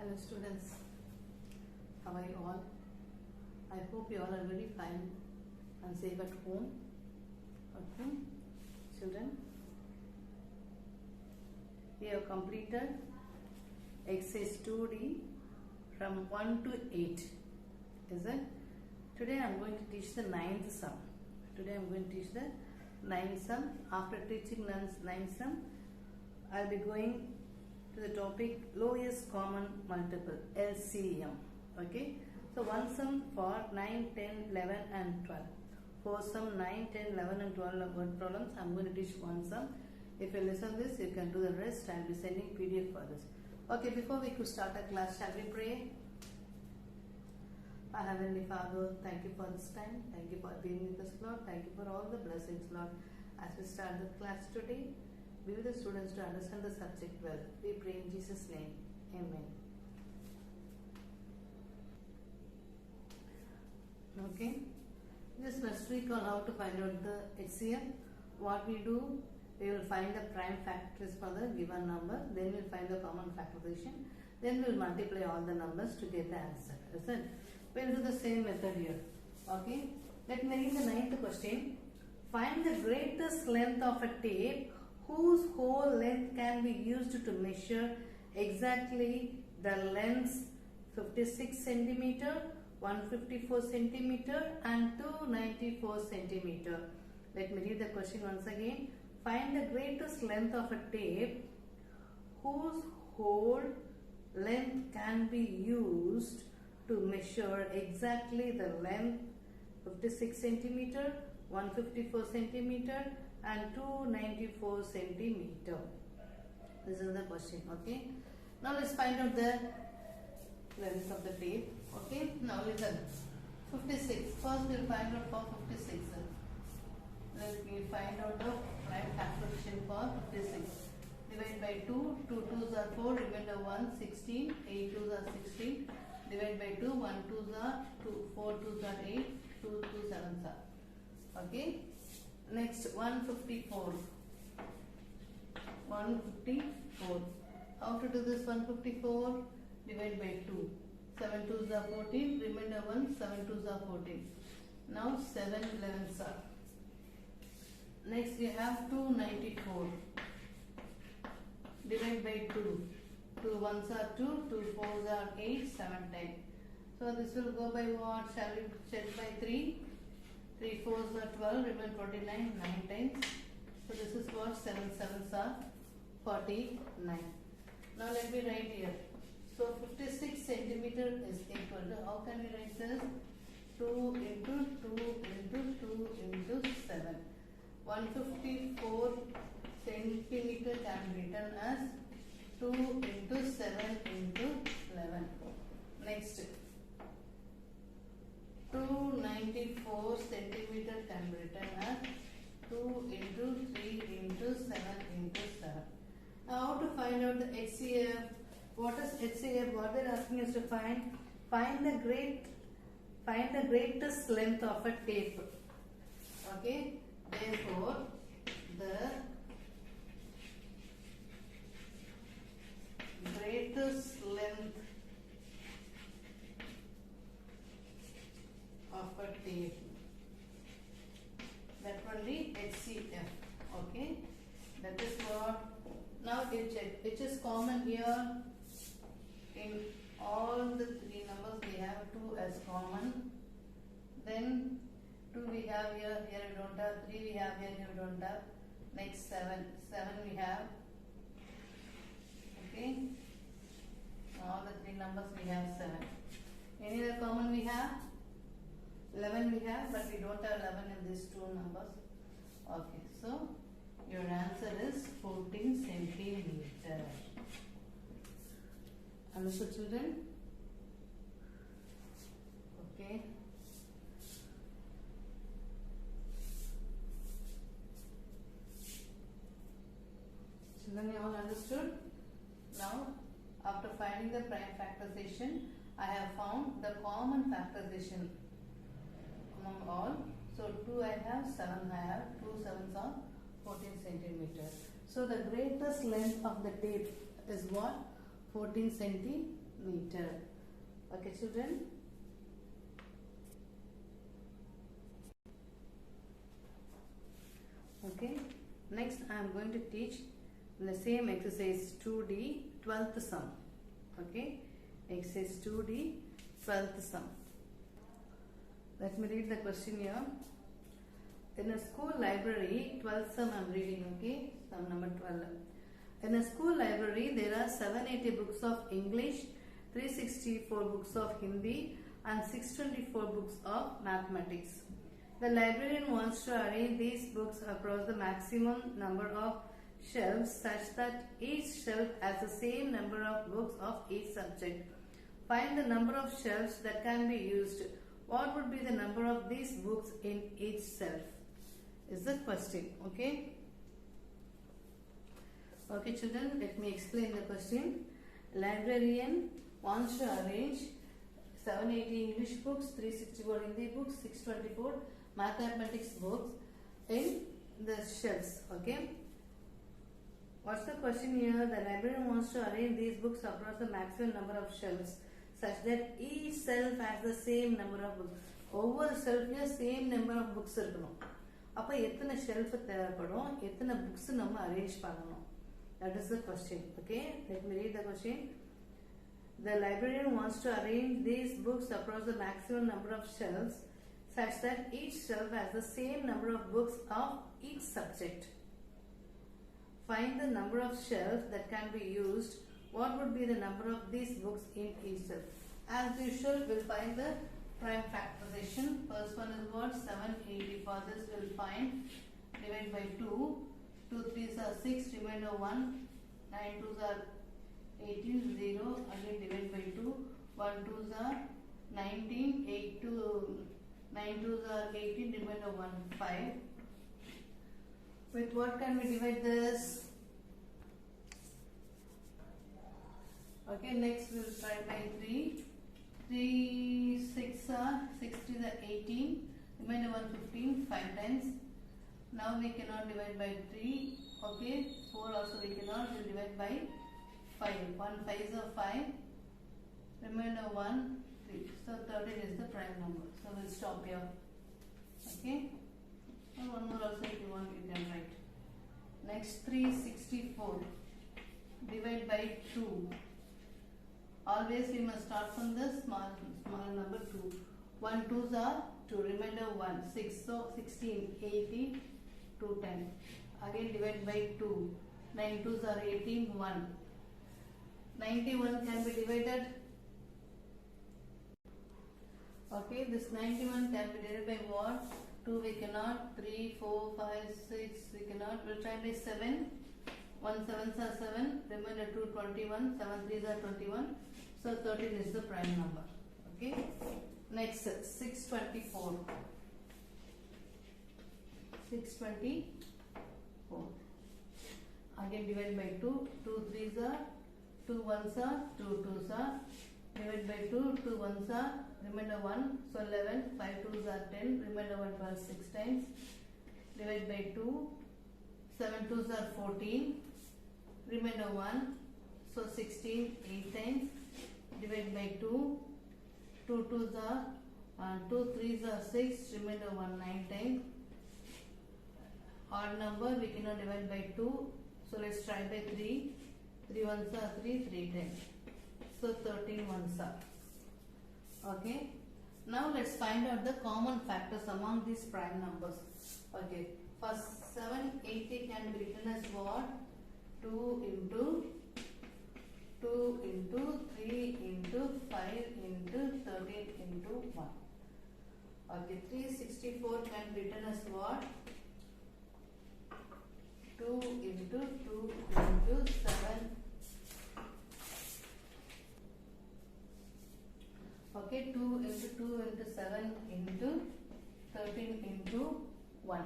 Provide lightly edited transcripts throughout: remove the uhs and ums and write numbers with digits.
Hello students, how are you all? I hope you all are very fine and safe at home. Okay, children, we have completed exercise 2D from 1 to 8. Is it? Today I am going to teach the ninth sum. Today I am going to teach the ninth sum. After teaching ninth sum, I will be going to the topic lowest common multiple, LCM. Okay, so one sum for 9, 10, 11 and 12. For some 9, 10, 11 and 12 word problems, I am going to teach one sum. If you listen this, you can do the rest. I will be sending PDF for this. Okay, before we could start our class, shall we pray? Our Heavenly Father, thank you for this time. Thank you for being with us, Lord. Thank you for all the blessings, Lord. As we start the class today, be with the students to understand the subject well. We pray in Jesus' name. Amen. Okay. Just first we call how to find out the HCF. What we do, we will find the prime factors for the given number. Then we will find the common factorization. Then we will multiply all the numbers to get the answer. Is it? We will do the same method here. Okay. Let me read the ninth question. Find the greatest length of a tape whose whole length can be used to measure exactly the lengths 56 centimeter, 154 centimeter and 294 centimeter. Let me read the question once again. Find the greatest length of a tape whose whole length can be used to measure exactly the length 56 centimeter, 154 centimeter and 294 centimeter. This is the question. Okay. Now let's find out the length of the tape. Okay. Now listen. 56. First we'll find out for 56. Let me find out the prime factorization for 56. Divide by 2. 2 2s are 4. Remainder 1. 16. 8 2s are 16. Divide by 2. 1 2s are 2. 4 2s are 8. 2 2 7s are. Okay. Next 154. 154. How to do this 154? Divide by 2. 7 2s are 14. Remainder 1. 7 2s are 14. Now 7 11s are. Next we have 294. Divide by 2. 2 1s are 2. 2 4s are 8. 7 10. So this will go by what? Shall we check by 3? 3 4s are 12, remain 49, 9 times. So this is what 7 7s are 49. Now let me write here. So 56 centimeter is equal to, how can we write this? 2 into 2 into 2 into 7. 154 centimeter can be written as 2 into 7 into 11. Next. 294 centimeter can be written as 2 into 3 into 7 into 7. Now how to find out the HCF? What is HCF? What they are asking us to find? Find the greatest length of a tape. Okay. Therefore, the greatest length of a tape, that will be HCF. Okay, that is what. Now you check which is common here. In all the three numbers we have 2 as common. Then 2 we have here we don't have. 3 we have here we don't have. Next 7 we have. Okay, all the three numbers we have 7. Any other common we have? 11 we have, but we don't have 11 in these two numbers. Okay, so your answer is 14 centimeter. Understood, children? Okay. Children, you all understood? Now, after finding the prime factorization, I have found the common factorization among all. So 2 I have, 7 I have, 2 7s are 14 centimeters. So the greatest length of the tape is what? 14 centimeters. meter. Okay, children. Okay. Next, I am going to teach the same exercise 2D 12th sum. Okay. Exercise 2D 12th sum. Let me read the question here. In a school library, 12th sum I am reading, okay, sum number 12. In a school library, there are 780 books of English, 364 books of Hindi and 624 books of mathematics. The librarian wants to arrange these books across the maximum number of shelves such that each shelf has the same number of books of each subject. Find the number of shelves that can be used. What would be the number of these books in each shelf? Is the question. Okay. Okay, children, let me explain the question. Librarian wants to arrange 780 English books, 364 Hindi books, 624 mathematics books in the shelves. Okay. What's the question here? The librarian wants to arrange these books across the maximum number of shelves such that each shelf has the same number of books. ஒவ்வொரு ஷெல்ஃப்லயும் same number of books இருக்கணும். அப்போ எத்தனை shelf தேவைப்படும், எத்தனை books நம்ம arrange பண்ணணும்? That is the question. Okay, let me read the question. The librarian wants to arrange these books across the maximum number of shelves such that each shelf has the same number of books of each subject. Find the number of shelves that can be used. What would be the number of these books in each shelf? As usual, we'll find the prime factorization. First one is what? 780. For this, we'll find divide by 2. 2 3s are 6, remainder 1. 9 2s are 18, 0. Again divide by 2. 1 2s are 19, 8 2, 9 2s are 18, remainder 1, 5. With what can we divide this? Okay, next we'll try by 3. 3 6 are 6 3s are 18, remainder 1 15, 5 times. Now we cannot divide by 3. Okay, 4 also we cannot. We'll divide by 5. 1 5s are 5, remainder 1 3. So 13 is the prime number. So we'll stop here. Okay. And one more also if you want you can write. Next 364. Divide by 2. Always we must start from the small number 2. 1 2s are 2. Remainder 1 6. So 16 80 2 times. Again divide by 2. 9 2s are 18 1. 91 can be divided. Okay, this 91 can be divided by what? 2 we cannot. 3 4 5 6 we cannot. We'll try by 7. 1 7s are 7. Remainder 2 21. 7 3s are 21. So 13 is the prime number. Okay. Next 624. 624. Again divide by 2. 2 3s are 2 1s are 2 2s are. Divide by 2. 2 1s are remainder 1. So 11. 5 2s are 10. Remainder 1 12 6 times. Divide by 2. 7 2s are 14. Remainder 1. So 16 8 times. Divide by 2. 2 2s are 2 3s are 6. Remainder 1 9 times. Odd number we cannot divide by 2. So let's try by 3. 3 1s are 3 3 times. So 13 1s are. Okay. Now let's find out the common factors among these prime numbers. Okay. First 780 can be written as what? 2 into 2 into 3 into 5 into 13 into 1. Okay. 364 can be written as what? 2 into 2 into 7. Okay, 2 into 2 into 7 into 13 into 1.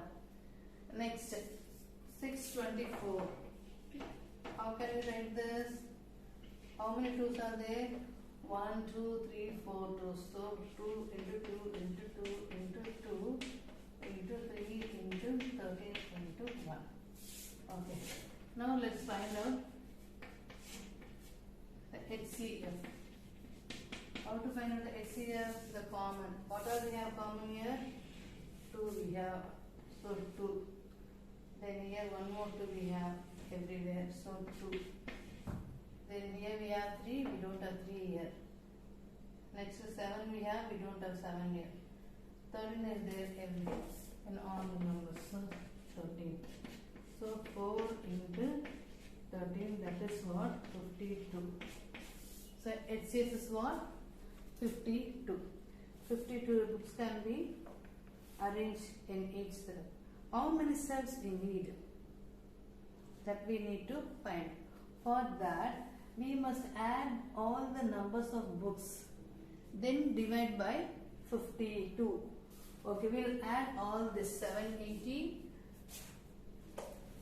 Next, 624. How can we write this? How many 2s are there? 1, 2, 3, 4 2s. So 2 into 2 into 2 into 2 into 3 into 13 into 1. Okay. Now let's find out the HCF. How to find out the HCF? The common. What are we have common here? 2 we have. So 2. Then here one more 2 we have everywhere. So 2. Then here we have 3. We don't have 3 here. Next is 7 we have. We don't have 7 here. 13 is there everywhere in all the numbers. So 13. So 4 into 13, that is what? 52. So HCF is what? 52. 52 books can be arranged in each cell. How many cells we need? That we need to find. For that, we must add all the numbers of books. Then divide by 52. Okay, we will add all this 780,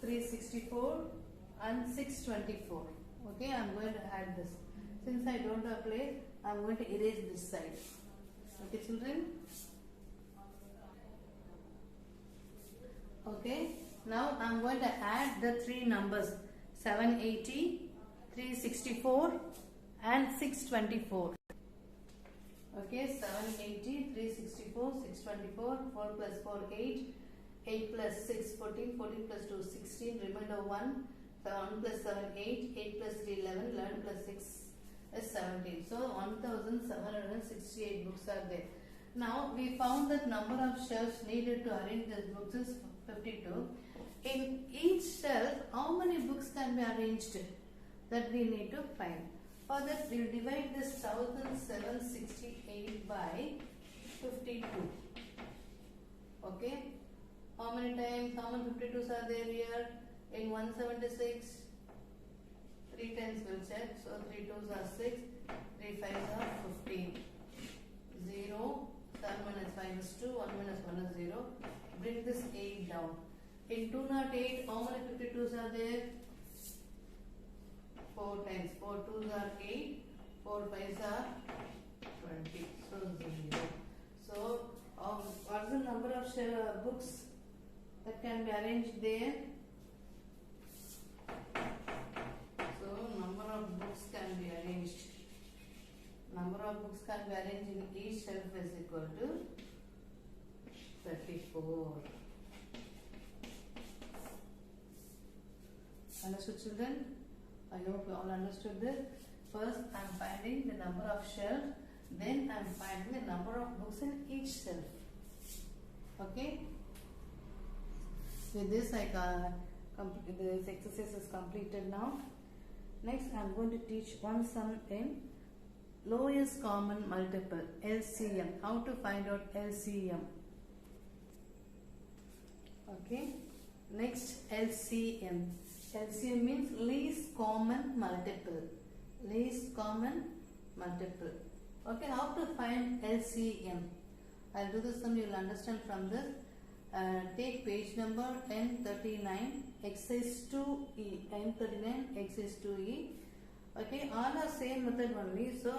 364 and 624. Okay, I am going to add this. Since I don't have place, I am going to erase this side. Okay, children? Okay, now I am going to add the 3 numbers 780, 364 and 624. Okay, 780, 364, 624, 4 plus 4, 8, 8 plus 6, 14, 14 plus 2, 16, remainder 1, 1 plus 7, 8, 8 plus 3, 11, 11 plus 6 is 17. So 1768 books are there. Now we found that number of shelves needed to arrange these books is 52. In each shelf, how many books can be arranged? That we need to find. For that, we will divide this 1768 by 52. Okay. How many times? How many 52s are there here? In 176, 3 times we'll check. So 3 2s are 6, 3 5s are 15. 0, 7 minus 5 is 2, 1 minus 1 is 0. Bring this 8 down. In 208, how many 52s are there? 4 times. 4 2s are 8, 4 5s are 20. So 0. So what is the number of books that can be arranged there? So number of books can be arranged. Number of books can be arranged in each shelf is equal to 34. Understood, children? I hope you all understood this. First, I am finding the number of shelves. Then I am finding the number of books in each shelf. Okay? With this, this exercise is completed now. Next, I am going to teach one sum in lowest common multiple, LCM. How to find out LCM. Okay? Next, LCM. LCM means least common multiple. Least common multiple. Okay, how to find LCM? I'll do this and you will understand from this. Take page number N39, exercise 2E. N39, exercise 2E. Okay, all are same method only. So,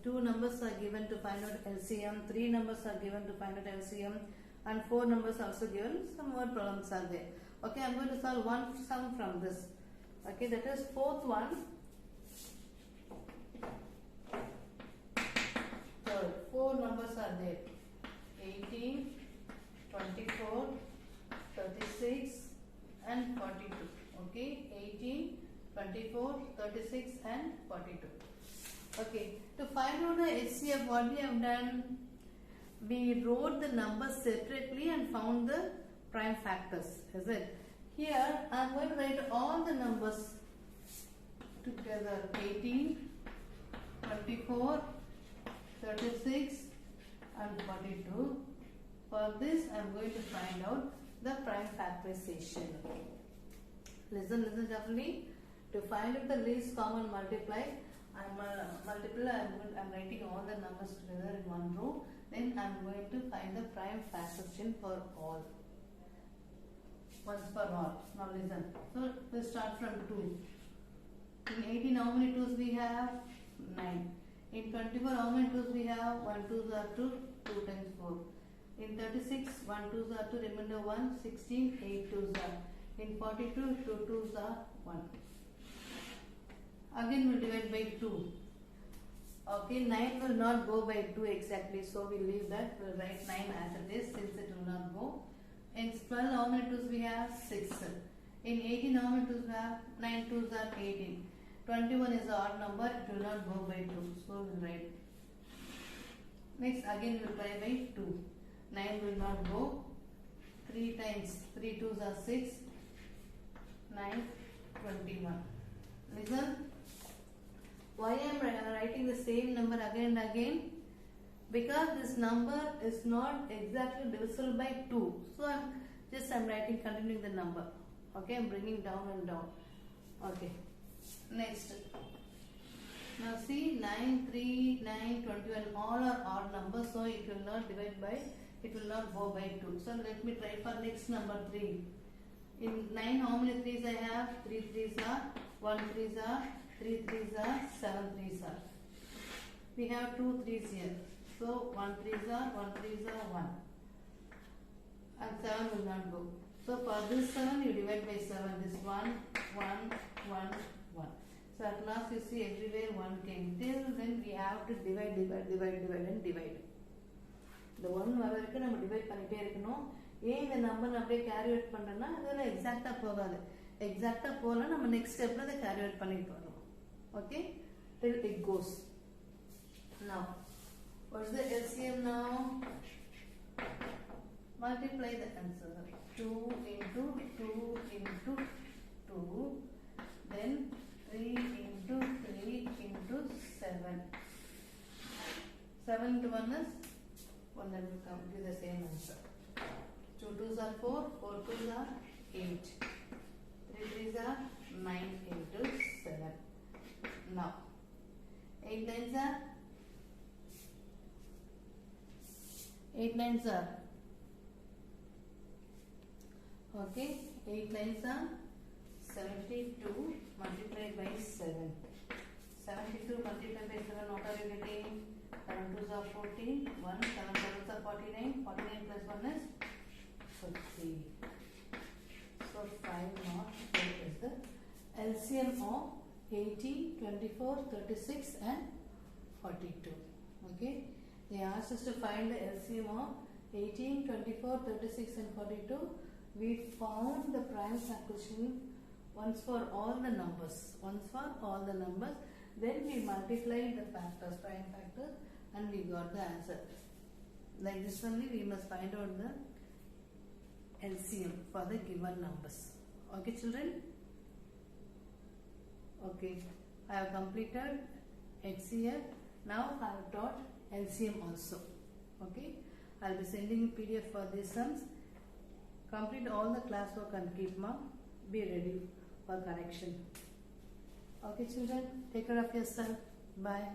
2 numbers are given to find out LCM, 3 numbers are given to find out LCM, and 4 numbers also given. Some more problems are there. Okay, I am going to solve one sum from this. Okay, that is fourth one. Third, 4 numbers are there. 18, 24, 36 and 42. Okay, 18, 24, 36 and 42. Okay, to find out the HCF, what we have done? We wrote the numbers separately and found the prime factors, is it? Here I am going to write all the numbers together. 18, 24, 36 and 42. For this I am going to find out the prime factorization. Listen carefully. To find out the least common multiply, I am writing all the numbers together in one row. Then I am going to find the prime factorization for all. Once for all. Now listen. So we start from 2. In 18, how many 2's we have? 9. In 24, how many 2's we have? 1 2's are 2, 2 times 4. In 36, 1 2's are 2, remainder 1, 16, 8 2's are. In 42, 2 2's are 1. Again we divide by 2. Okay, 9 will not go by 2 exactly, so we leave that. We'll write 9 as it is since it will not go. In 12, how many 2's we have? 6. In 18, how many 2's we have? 9 2's are 18. 21 is the odd number, it will not go by 2, so we'll write. Next, again we'll try by 2. 9 will not go. 3 times 3 2's are 6. 9, 21. Listen. Why I am writing the same number again and again? Because this number is not exactly divisible by 2. So I'm writing, continuing the number. Okay, I'm bringing down and down. Okay. Next. Now see, 9, 3, 9, 21, all are odd numbers, so it will not divide by, it will not go by 2. So let me try for next number 3. In 9, how many 3's I have? 3 3's are, 1 3's are, 3 3's are, 7 3's are. We have 2 3's here. So 1 3's are, 1 3's are, 1. And 7 will not go. So for this 7, you divide by 7. This 1, 1, 1, 1. So at last you see everywhere 1 came. Till then we have to divide and divide. The 1 வரைக்கும் நம்ம divide பண்ணிட்டே இருக்கணும். ஏன் இந்த number அப்படியே carry out பண்றேன்னா அதெல்லாம் எக்ஸாக்ட்டா போகாது. எக்ஸாக்ட்டா போனா நம்ம நெக்ஸ்ட் ஸ்டெப்ல அதை கேரி அவுட் பண்ணிட்டு வரணும். Okay, till it goes. Now what is the LCM now? Multiply the answer. 2 into 2 into 2, then 3 into 3 into 7. 7 into 1 is 1, that will come to the same answer. 2 2's are 4, 4 2's are 8, 3 3's are 9 into 7. Now 8 9's are 8 9's are, okay, 8 9's are 72 multiplied by 7. 72 multiplied by 7, what are you getting? 7 2's are 14, 1, 7 7's are 49, 49 plus 1 is 50. So 5 not 4 is the LCM of 18, 24, 36 and 42. Okay, they asked us to find the LCM of 18, 24, 36 and 42. We found the prime factorization once for all the numbers. Then we multiplied the factors, prime factors, and we got the answer. Like this only we must find out the LCM for the given numbers. Okay children? Okay, I have completed HCF. Now I have taught LCM also. Okay, I will be sending PDF for these sums. Complete all the classwork and keep mark. Be ready for correction. Okay children, take care of yourself. Bye.